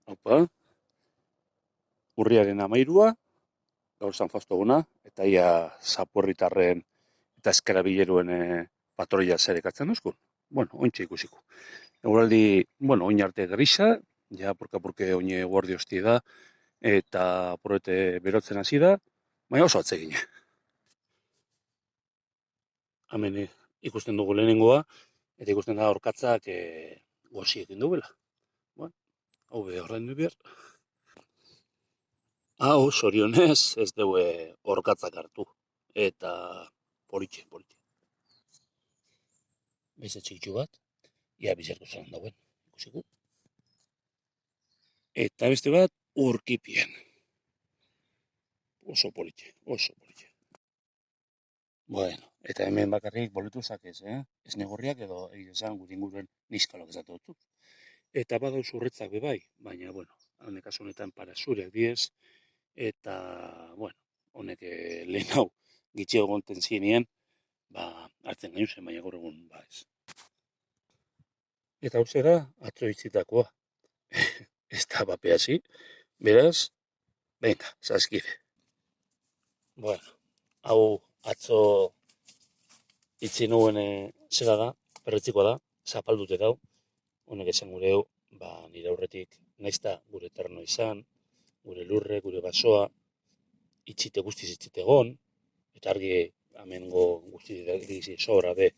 Opa, urriaren 13, gaur San Fausto eta ia zaporritarren eta eskarabileruen patroia zerekatzen duzkun. Bueno, ointxe ikusiko. Eguraldi, oin arte grisa, ja purka-purke oine guardi hostie da, eta porrete berotzen hasi da, baina oso atsegin. Hemen ikusten dugu lehenengoa, eta ikusten da orkatzak gozi egin duela. Bueno, hau horrein du behar. Hau, sorionez, ez dugu orkatzak hartu. Eta politxe. Beze txikitsu bat, ia bizarko zaren dauen, ikusiko. Eta beste bat, urkipien. Oso politxe. Bueno, eta hemen bakarrik boletuzak ez, Ez negorriak edo esan gure inguruen niskalok esatu dut. Eta badau zurretzak bebai, baina, honek kasu honetan parasureak diez, eta, honek lehen hau gitxi egonten zienien, hartzen gainu zen, baina gaur egun, ez. Eta hau zera, atzo itzitakoa. Ez da bapeasi, beraz, venga, saskide. Hau atzo itzi nuen zera da, perretzikoa da, zapaldute dau, honek esan gure hau, nire aurretik naizta gure terno izan, gure lurre, gure basoa, guztiz itxite egon, eta argi amengo guztiz sobra be,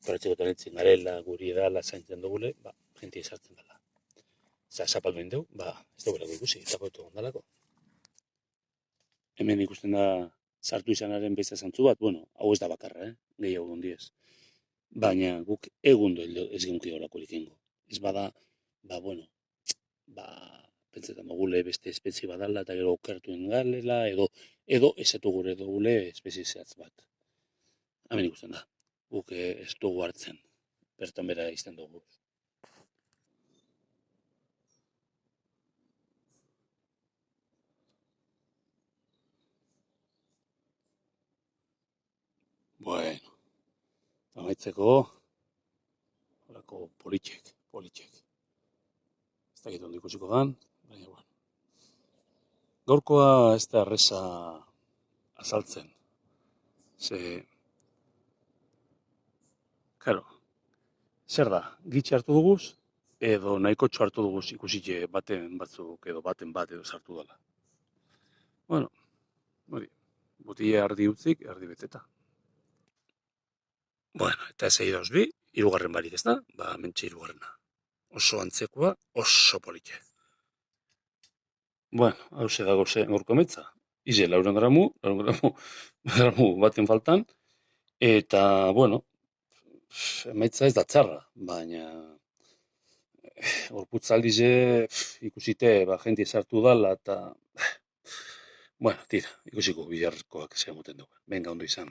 perretzikoetan itzin garela, guri edala, zaintzen dugule, jenti izartzen dela. Zapaldu egin dugu, ez dugu ikusi, zapoetu ondalako. Hemen ikusten da sartu izanaren beste zantzu bat, hau ez da bakarra, gehiago ondiez. Baina guk egundo ez genki horako likengo. Ez bada, pentsetan mogule beste espezie badala eta gero okertuen galela, edo esetu gure dugule espezie zehatz bat. Hemen ikusten da, guk ez dugu hartzen, bertan bera izten dugu. Amaitzeko, horako politxek. Ez dakit ondo ikusiko dan, baina, gaurkoa ez da erreza azaltzen. Zer da, gitxe hartu duguz, edo nahiko hartu duguz ikusitxe baten batzuk edo baten bat edo sartu dela. Botila erdi utzik, erdi beteta. Eta ez egidoz bi, irugarren barik ez da, mentxe irugarrena. Oso antzekoa, oso politxe. Hau ze dago ze gaurko emetza. Ize, 400 gramu baten faltan, eta, emaitza ez da txarra, baina gorputzaldize ikusite jenti sartu dala, eta, tira, ikusiko biharkoak zegoen dugu. Benga, ondo izan.